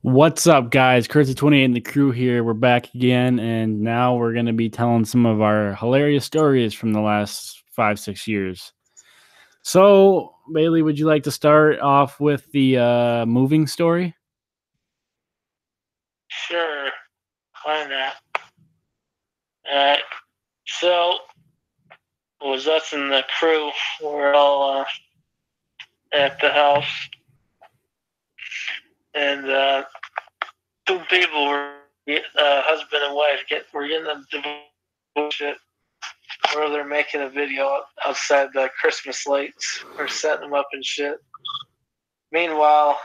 What's up, guys? Kurtzie28 and the crew here. We're back again, and now we're going to be telling some of our hilarious stories from the last 5-6 years. So, Bailey, would you like to start off with the moving story? Sure, why not? Alright, so it was us and the crew. We're all at the house, and two people were husband and wife. We're getting them divorced shit. Where they're making a video outside the Christmas lights. We're setting them up and shit. Meanwhile,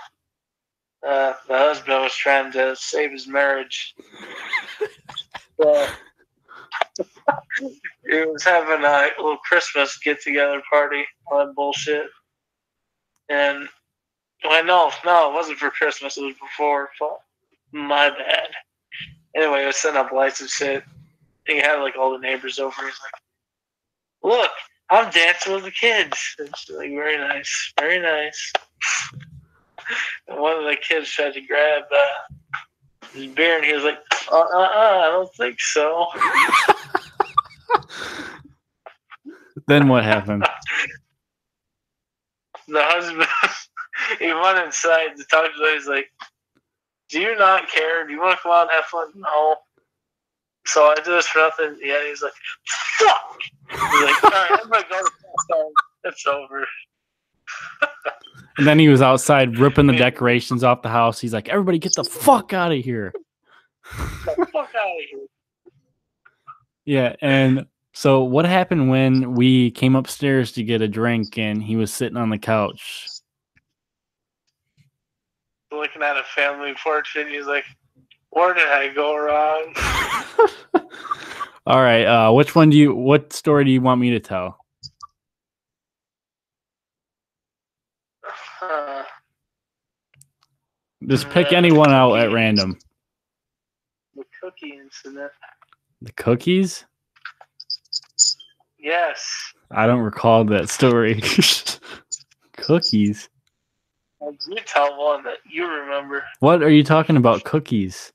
the husband was trying to save his marriage. So, he was having a little Christmas get-together party, all that bullshit. And, well, no, it wasn't for Christmas. It was before. My bad. Anyway, he was setting up lights and shit. He had, like, all the neighbors over. He's like, look, I'm dancing with the kids. It's like, very nice. Very nice. And one of the kids tried to grab his beer, and he was like, I don't think so. Then what happened? The husband, he went inside to talk to him. He's like, do you not care? Do you want to come out and have fun? No. So I do this for nothing. Yeah, he's like, fuck! He's like, all right, everybody go to the it's over. And then he was outside ripping the decorations off the house. He's like, everybody get the fuck out of here. Get the fuck out of here. Yeah, and so what happened when we came upstairs to get a drink and he was sitting on the couch? Looking at a family portrait, he's like, where did I go wrong? All right, what story do you want me to tell? Just pick anyone out at random. The cookie incident. The cookies? Yes. I don't recall that story. Cookies? You tell one that you remember. What are you talking about, cookies?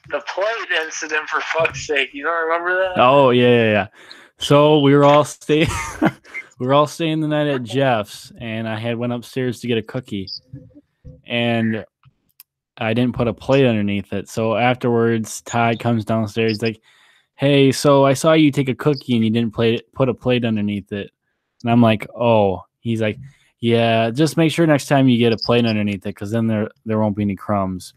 The plate incident, for fuck's sake. You don't remember that? Oh, yeah. So we were all staying the night at Jeff's, and I had went upstairs to get a cookie. And I didn't put a plate underneath it. So afterwards, Todd comes downstairs. He's like, hey, so I saw you take a cookie and you didn't put a plate underneath it. And I'm like, oh. He's like, yeah, just make sure next time you get a plate underneath it, because then there won't be any crumbs.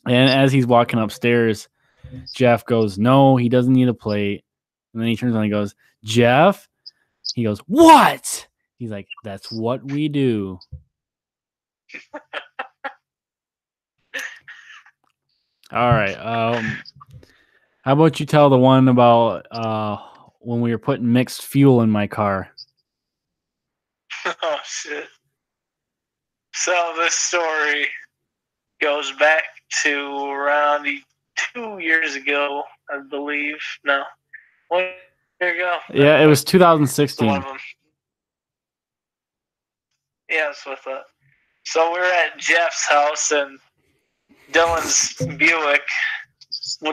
And as he's walking upstairs, Jeff goes, no, he doesn't need a plate. And then he turns around and goes, Jeff? He goes, what? He's like, that's what we do. All right. How about you tell the one about when we were putting mixed fuel in my car? Oh, shit. So this story goes back to around 2 years ago, I believe. No. 1 year ago. Yeah, it was 2016. One of them. Yeah, that's what I thought. So we were at Jeff's house, and Dylan's Buick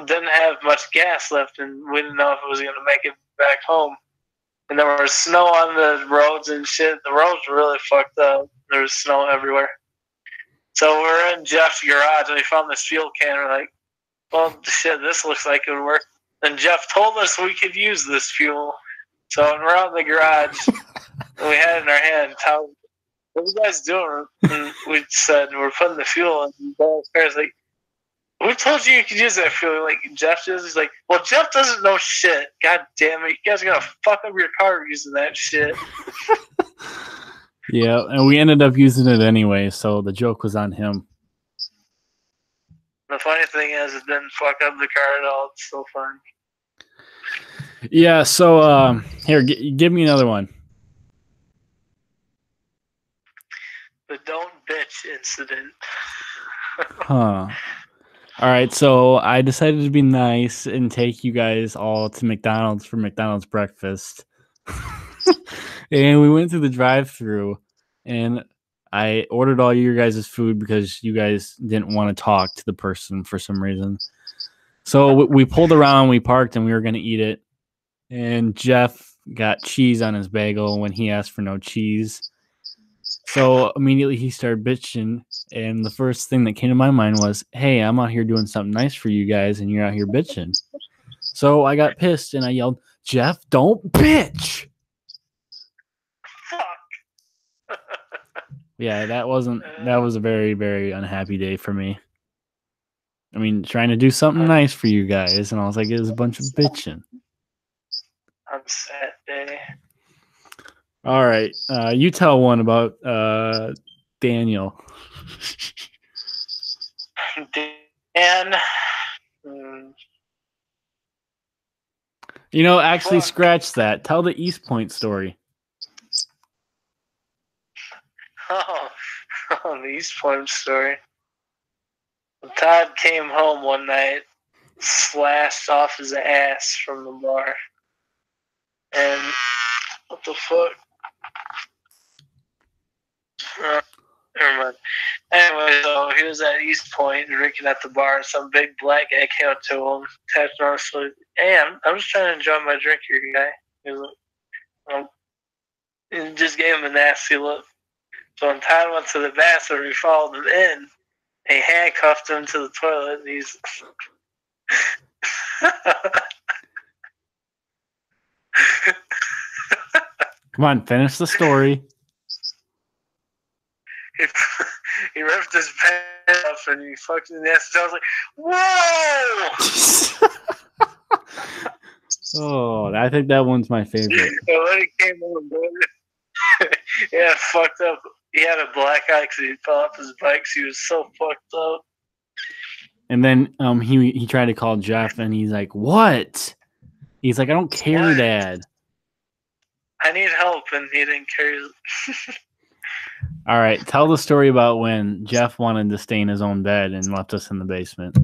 didn't have much gas left, and we didn't know if it was going to make it back home. And there was snow on the roads and shit. The roads were really fucked up. There was snow everywhere. So we're in Jeff's garage, and we found this fuel can. We're like, well, shit, this looks like it would work. And Jeff told us we could use this fuel. So when we're out in the garage, and we had it in our hand, what are you guys doing? And we said, we're putting the fuel in. And Dylan's parents like, we told you could use that fuel. Like, Jeff does. He's like, well, Jeff doesn't know shit. God damn it. You guys are going to fuck up your car using that shit. Yeah, and we ended up using it anyway, so the joke was on him. The funny thing is, it didn't fuck up the car at all. It's so fun. Yeah, so here, give me another one. The don't bitch incident. Huh. All right, so I decided to be nice and take you guys all to McDonald's for McDonald's breakfast. And we went through the drive-thru, and I ordered all your guys' food because you guys didn't want to talk to the person for some reason. So we pulled around, we parked, and we were going to eat it. And Jeff got cheese on his bagel when he asked for no cheese. So immediately he started bitching. And the first thing that came to my mind was, hey, I'm out here doing something nice for you guys, and you're out here bitching. So I got pissed, and I yelled, Jeff, don't bitch. Fuck. Yeah, that was a very, very unhappy day for me. I mean, trying to do something nice for you guys, and I was like, it was a bunch of bitching. On sad day. All right, you tell one about Daniel. Dan. You know, actually, scratch that. Tell the East Point story. Oh, the East Point story. Todd came home one night, slashed off his ass from the bar. And what the fuck? Never mind. Anyway, so he was at East Point drinking at the bar, and some big black guy came up to him, tapped him on his sleeve. Hey, I'm just trying to enjoy my drink here, guy. He was like, and just gave him a nasty look. So when Todd went to the bathroom, he followed him in. He handcuffed him to the toilet, and he's... Come on, finish the story. He ripped his pants off and he fucked in the ass. I was like, whoa! Oh, I think that one's my favorite. And when he came on, yeah, fucked up. He had a black eye because he fell off his bike. So he was so fucked up. And then he tried to call Jeff, and he's like, "What?" He's like, "I don't care, What? Dad. I need help," and he didn't care. All right, tell the story about when Jeff wanted to stay in his own bed and left us in the basement.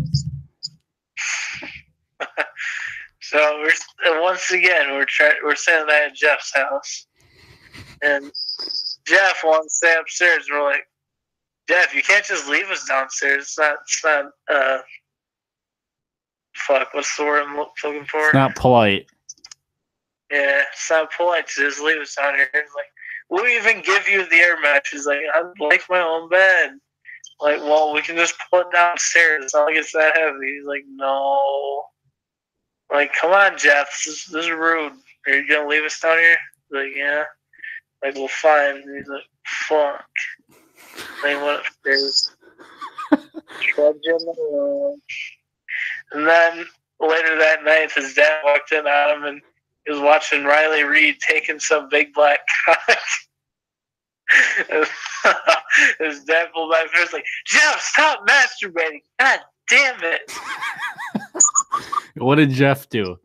So once again, we're staying at Jeff's house, and Jeff wants to stay upstairs. And we're like, Jeff, you can't just leave us downstairs. It's not. Fuck. What's the word I'm looking for? It's not polite. Yeah, it's not polite to just leave us down here. It's like, we'll even give you the air mattress. He's like, I like my own bed. Like, well, we can just pull it downstairs. It's not like it's that heavy. He's like, no. Like, come on, Jeff. This is rude. Are you going to leave us down here? He's like, yeah. Like, well, fine. And he's like, fuck. And he went upstairs. And then later that night, his dad walked in on him and he was watching Riley Reid taking some big black cock. His dad pulled back first, like, Jeff, stop masturbating. God damn it. What did Jeff do?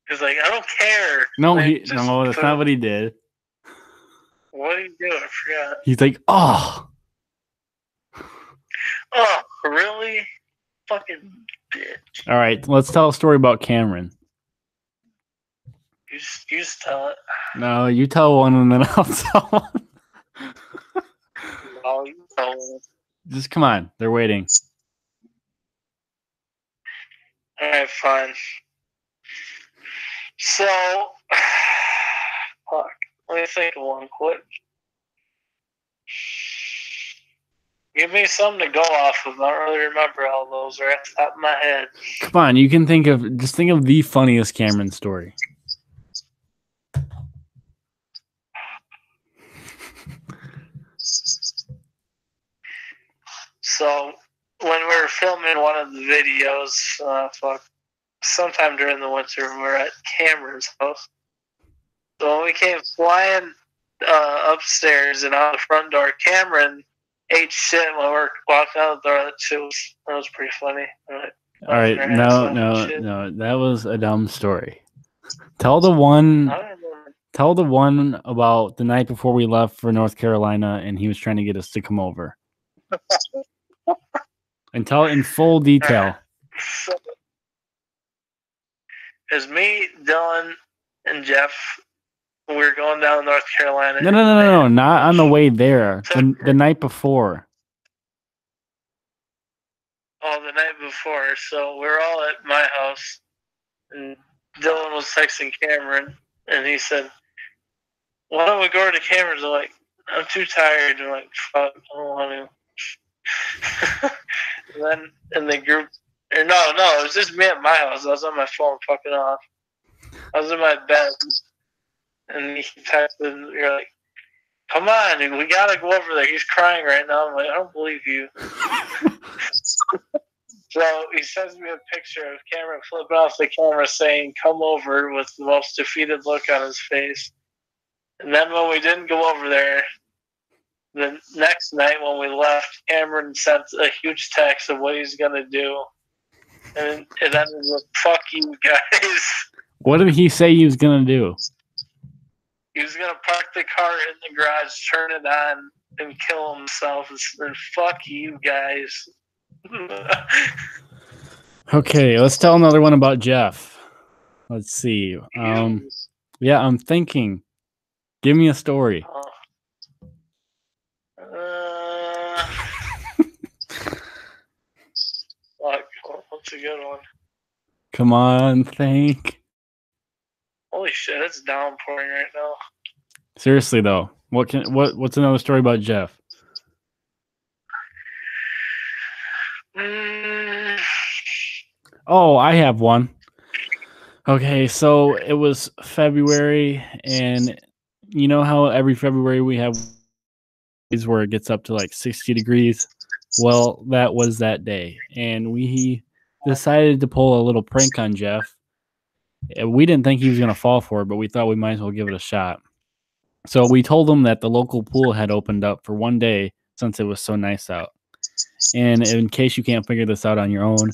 He's like, I don't care. No, like, no, that's not what he did. What did he do? I forgot. He's like, oh. Oh, really? Fucking bitch. All right, let's tell a story about Cameron. You just tell it. No, you tell one and then I'll tell one. No, you tell it. Just come on, they're waiting. All right, fine. So, fuck. Let me think of one quick. Give me something to go off of. I don't really remember all those. They're at the top of my head. Come on, you can think of the funniest Cameron story. So, when we were filming one of the videos, sometime during the winter, we were at Cameron's house. So when we came flying upstairs and out the front door, Cameron ate shit while we were walking out the door. That was pretty funny. All right, no, that was a dumb story. Tell the one about the night before we left for North Carolina, and he was trying to get us to come over. And tell it in full detail. So, it was me, Dylan, and Jeff We were going down North Carolina. No, not on the way there. The night before. Oh, the night before. So we're all at my house, and Dylan was texting Cameron, and he said, "Why don't we go to Cameron's?" I'm like, "I'm too tired." I'm like, "Fuck, I don't want to." And then in the group, or no, it was just me at my house. I was on my phone fucking off. I was in my bed, and he texted, "You're like, come on, dude, we gotta go over there. He's crying right now." I'm like, "I don't believe you." So he sends me a picture of Cameron flipping off the camera saying, "Come over," with the most defeated look on his face. And then when we didn't go over there, the next night when we left, Cameron sent a huge text of what he's going to do. And it ended with, "Fuck you guys." What did he say he was going to do? He was going to park the car in the garage, turn it on, and kill himself. And fuck you guys. Okay, let's tell another one about Jeff. Let's see. Yeah, I'm thinking. Give me a story. What's a good one? Come on, think. Holy shit, it's downpouring right now. Seriously though, what's another story about Jeff? Oh, I have one. Okay, so it was February, and you know how every February we have days where it gets up to like 60 degrees? Well, that was that day, and we decided to pull a little prank on Jeff. We didn't think he was going to fall for it, but we thought we might as well give it a shot. So we told him that the local pool had opened up for one day since it was so nice out. And in case you can't figure this out on your own,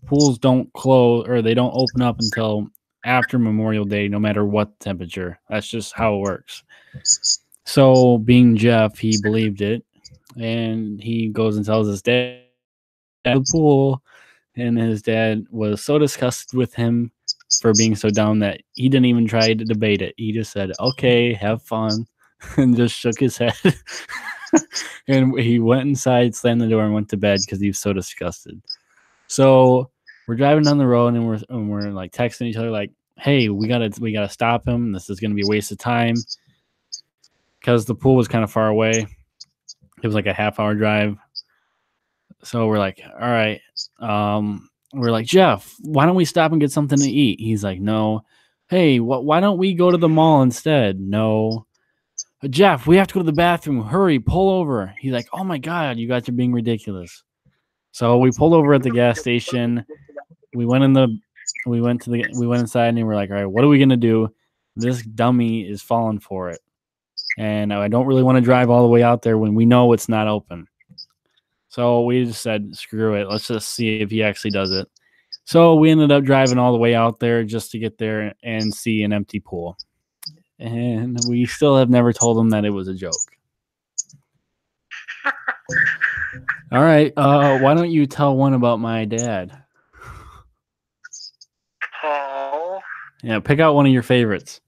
pools don't close, or they don't open up until after Memorial Day, no matter what temperature. That's just how it works. So being Jeff, he believed it, and he goes and tells his dad at the pool, and his dad was so disgusted with him for being so dumb that he didn't even try to debate it. He just said, "Okay, have fun," and just shook his head. And he went inside, slammed the door, and went to bed because he was so disgusted. So we're driving down the road, and we're like texting each other, like, "Hey, we gotta stop him. This is gonna be a waste of time," because the pool was kind of far away. It was like a half-hour drive. So we're like, "All right." We're like, "Jeff, why don't we stop and get something to eat?" He's like, "No." "Hey, why don't we go to the mall instead?" "No." "Jeff, we have to go to the bathroom. Hurry, pull over." He's like, "Oh my God, you guys are being ridiculous." So we pulled over at the gas station. We went inside, and we're like, "All right, what are we gonna do? This dummy is falling for it, and I don't really want to drive all the way out there when we know it's not open." So we just said, "Screw it. Let's just see if he actually does it." So we ended up driving all the way out there just to get there and see an empty pool. And we still have never told him that it was a joke. All right. Why don't you tell one about my dad? Paul. Yeah, pick out one of your favorites.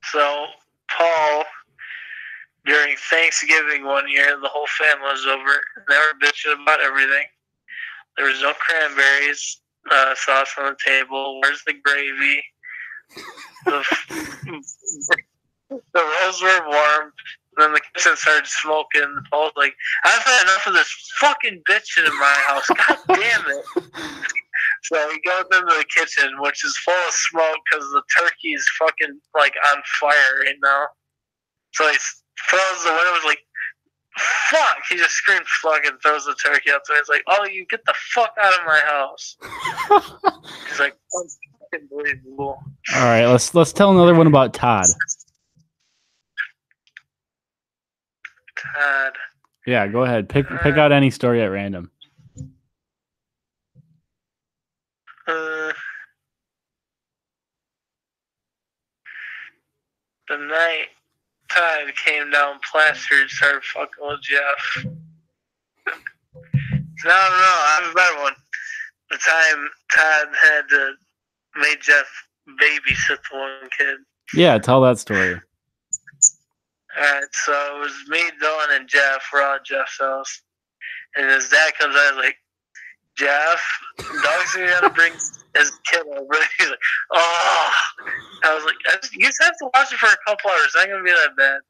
So, Paul, during Thanksgiving one year, the whole family was over, and they were bitching about everything. There was no cranberries, sauce on the table. Where's the gravy? The rolls were warm. And then the kitchen started smoking. Paul's like, "I've had enough of this fucking bitching in my house. God damn it." So he goes into the kitchen, which is full of smoke because the turkey's fucking like on fire right now. So he throws the window, like, "Fuck!" He just screams "fuck" and throws the turkey out there. He's like, "Oh, you get the fuck out of my house." He's like, "Unbelievable." All right, let's tell another one about Todd. Todd. Yeah, go ahead. Pick out any story at random. The night Todd came down plastered, started fucking with Jeff. No, I have a better one. The time Todd had made Jeff babysit the one kid. Yeah, tell that story. Alright, so it was me, Dylan, and Jeff. We're all at Jeff's house. And his dad comes out and is like, Jeff, dog's gonna bring his kid over. He's like, oh. I was like, you just have to watch it for a couple hours. It's not gonna be that bad.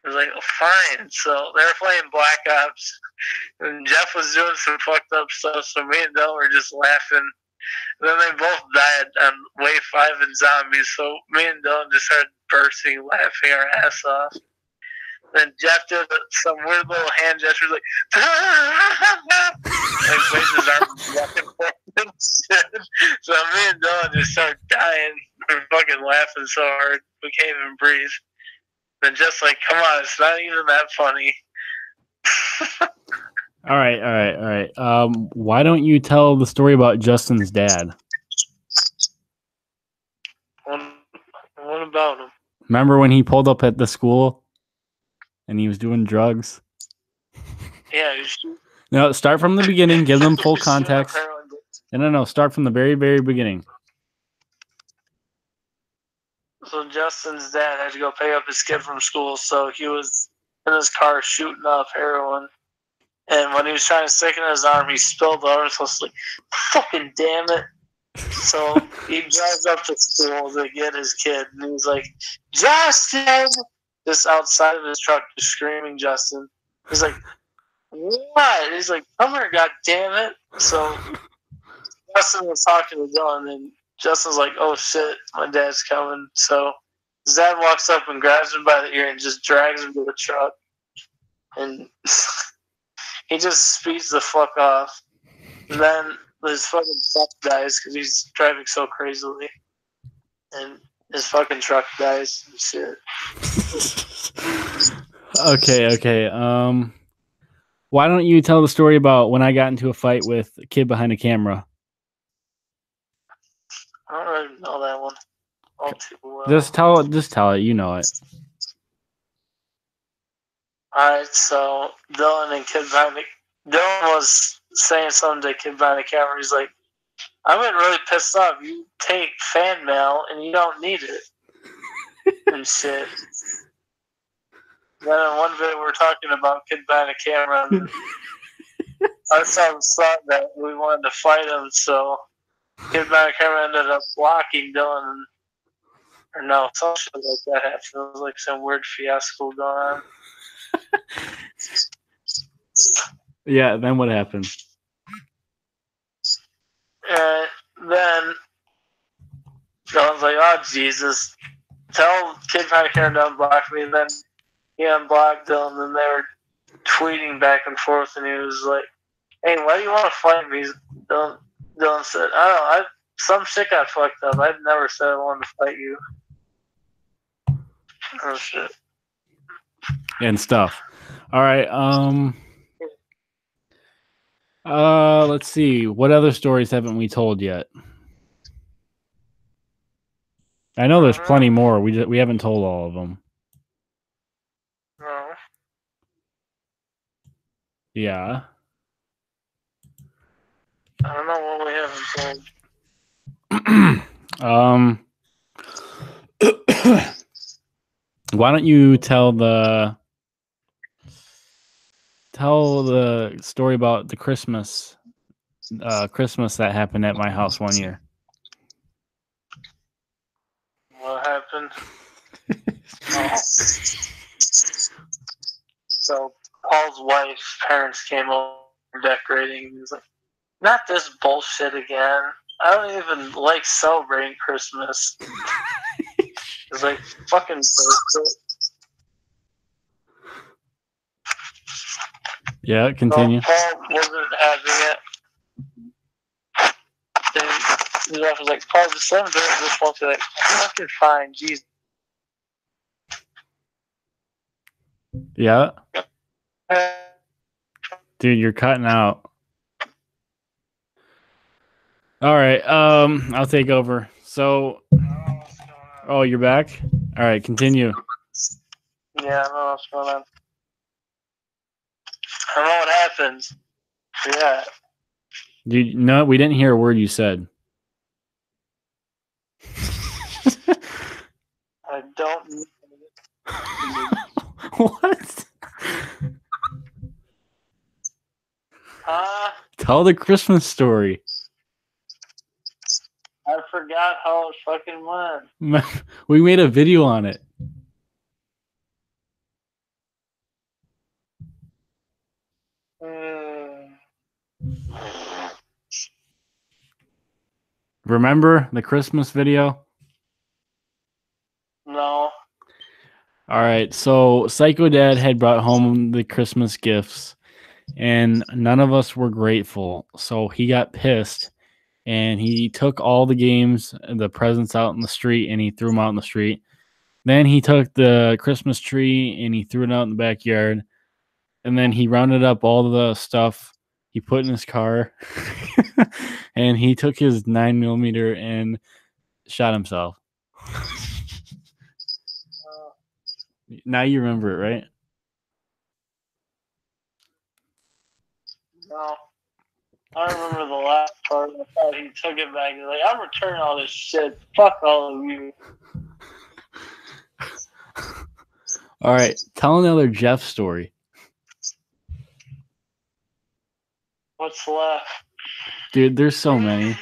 I was like, oh, fine. So they were playing Black Ops. And Jeff was doing some fucked up stuff. So me and Dylan were just laughing. And then they both died on Wave 5 in Zombies. So me and Dylan just started bursting, laughing our ass off. Then Jeff did some weird little hand gestures, like, like waved his arms back and forth and shit. So me and Dylan just started dying. We were fucking laughing so hard we can't even breathe. Then just like, come on, it's not even that funny. All right. Why don't you tell the story about Justin's dad? What about him? Remember when he pulled up at the school and he was doing drugs? Yeah. No, start from the beginning. Give them full context. No. Start from the very, very beginning. So Justin's dad had to go pick up his kid from school, so he was in his car shooting up heroin. And when he was trying to stick it in his arm, he spilled the arm. So it's like, fucking damn it. So he drives up to school to get his kid, and he's like, Justin! Just outside of his truck, just screaming Justin. He's like, what? He's like, come here, god damn it. So Justin was talking to Dylan, and Justin's like, oh shit, my dad's coming. So his dad walks up and grabs him by the ear and just drags him to the truck. And he just speeds the fuck off. And then his fucking truck dies because he's driving so crazily. And his fucking truck dies and shit. Okay. Why don't you tell the story about when I got into a fight with a kid behind a camera? I don't really know that one all too well. Just tell it. You know it. Alright, so Dylan and kid behind the... Dylan was saying something to kid behind the camera. He's like, I'm getting really pissed off. You take fan mail and you don't need it. And shit. Then in one video we were talking about kid behind the camera. And our son thought that we wanted to fight him, so kid behind the camera ended up blocking Dylan. Or no, some shit like that happened. It was like some weird fiasco going on. Yeah, then what happened? And then Dylan's like, oh, Jesus. Tell kid behind the camera to unblock me. And then he unblocked Dylan, and they were tweeting back and forth, and he was like, hey, why do you want to fight me? Dylan said, I don't know, some shit got fucked up. I've never said I wanted to fight you. Oh, shit. And stuff. All right, let's see. What other stories haven't we told yet? I know there's plenty more. We haven't told all of them. No. Yeah. I don't know what we haven't told. Why don't you tell the story about the Christmas that happened at my house one year? What happened? So Paul's wife's parents came over decorating. He was like, not this bullshit again. I don't even like celebrating Christmas. It's like fucking bullshit. Yeah, continue. So Paul wasn't having it. And his wife was like, Paul, just let him do it this once. You're like, fucking fine, Jesus. Yeah. Dude, you're cutting out. All right, I'll take over. So, oh, you're back? All right, continue. Yeah, I don't know what's going on. I don't know what happens. Yeah. No, we didn't hear a word you said. I don't know. What? Tell the Christmas story. I forgot how it fucking went. We made a video on it. Remember the Christmas video? No. All right, so Psycho Dad had brought home the Christmas gifts, and none of us were grateful. So he got pissed, and he took all the games, the presents out in the street, and he threw them out in the street. Then he took the Christmas tree, and he threw it out in the backyard. And then he rounded up all the stuff he put in his car, and he took his 9mm and shot himself. Now you remember it, right? No. I remember the last part. I thought he took it back. He's like, I'm returning all this shit. Fuck all of you. All right, tell another Jeff story. What's left? Dude, there's so many.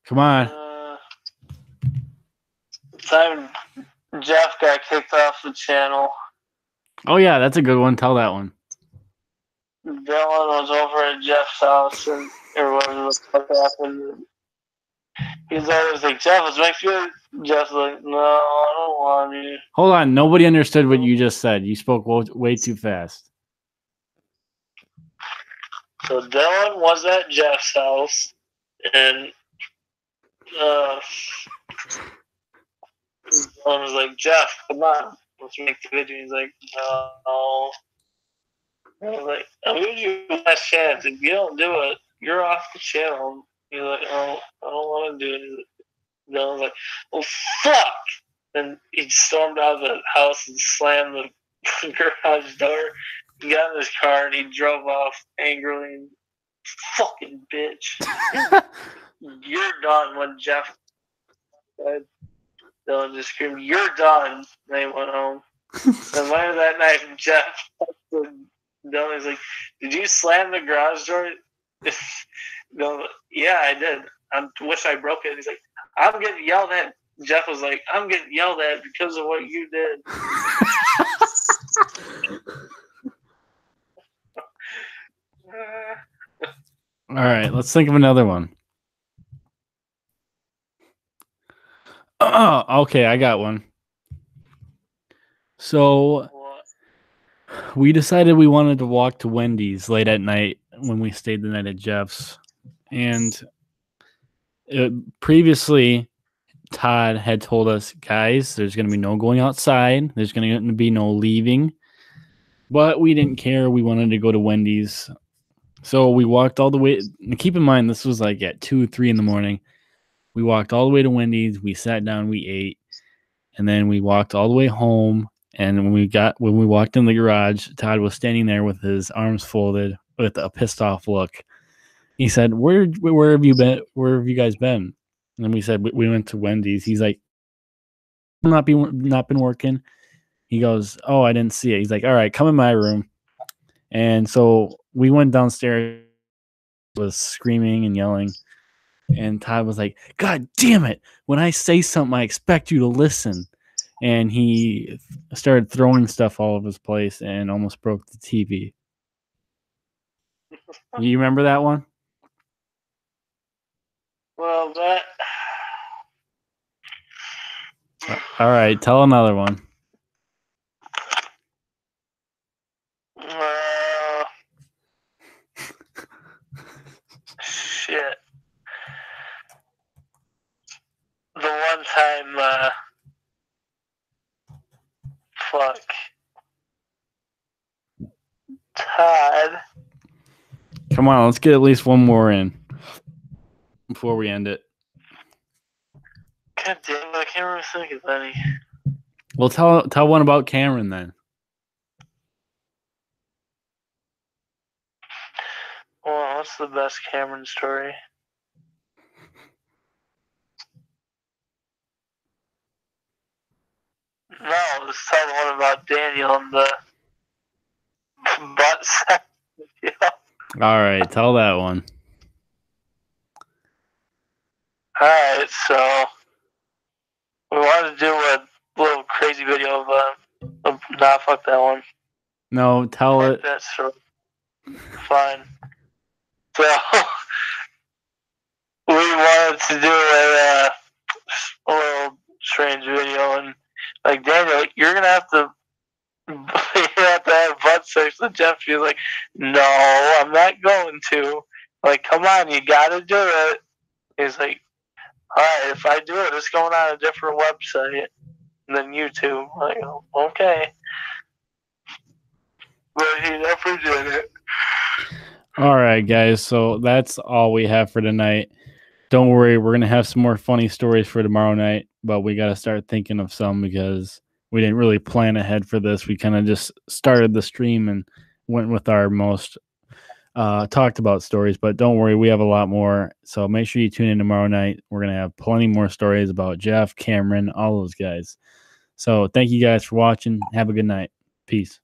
Come on. The time Jeff got kicked off the channel. Oh, yeah, that's a good one. Tell that one. Dylan was over at Jeff's house, and everyone was fuck happened. He's always like, Jeff, let's make sure. Jeff's like, no, I don't want you. Hold on. Nobody understood what you just said. You spoke way too fast. So Dylan was at Jeff's house, and Dylan was like, Jeff, come on, let's make the video. He's like, no. I was like, I'll give you a last chance. If you don't do it, you're off the channel. He's like, oh, I don't want to do it. Dylan's like, well, fuck. Then he stormed out of the house and slammed the garage door. He got in his car and he drove off angrily. And, fucking bitch. You're done. When Jeff said, Dylan just screamed, you're done. And they went home. And later that night, Jeff Dylan's like, did you slam the garage door? No, yeah, I did. I wish I broke it. He's like, I'm getting yelled at. Jeff was like, I'm getting yelled at because of what you did. All right, let's think of another one. Okay, I got one. So we decided we wanted to walk to Wendy's late at night when we stayed the night at Jeff's. And previously, Todd had told us, guys, there's going to be no going outside. There's going to be no leaving. But we didn't care. We wanted to go to Wendy's. So we walked all the way. Keep in mind, this was like at 2 or 3 in the morning. We walked all the way to Wendy's. We sat down. We ate. And then we walked all the way home. And when we walked in the garage, Todd was standing there with his arms folded with a pissed off look. He said, where have you been? Where have you guys been? And we said, we went to Wendy's. He's like, not been working. He goes, oh, I didn't see it. He's like, all right, come in my room. And so we went downstairs, was screaming and yelling. And Todd was like, God damn it. When I say something, I expect you to listen. And he started throwing stuff all over his place and almost broke the TV. You remember that one? Well, that. All right, tell another one. Shit. The one time, fuck. Todd. Come on, let's get at least one more in before we end it. God damn it, I can't really think of any. Well, tell one about Cameron then. Well, what's the best Cameron story? just tell the one about Daniel and the butt sex. All right, tell that one. Alright, so we wanted to do a little crazy video of nah, fuck that one. No, tell it. That's fine. So we wanted to do a little strange video, and like Daniel, you're gonna have to have butt sex with Jeff. She's like, no, I'm not going to. Like, come on, you gotta do it. He's like, alright, if I do it, it's going on a different website than YouTube. I'm like, oh, okay. But he never did it. All right, guys. So that's all we have for tonight. Don't worry, we're gonna have some more funny stories for tomorrow night, but we got to start thinking of some because we didn't really plan ahead for this. We kind of just started the stream and went with our most talked about stories. But don't worry, we have a lot more. So make sure you tune in tomorrow night. We're gonna have plenty more stories about Jeff, Cameron, all those guys. So thank you guys for watching. Have a good night. Peace.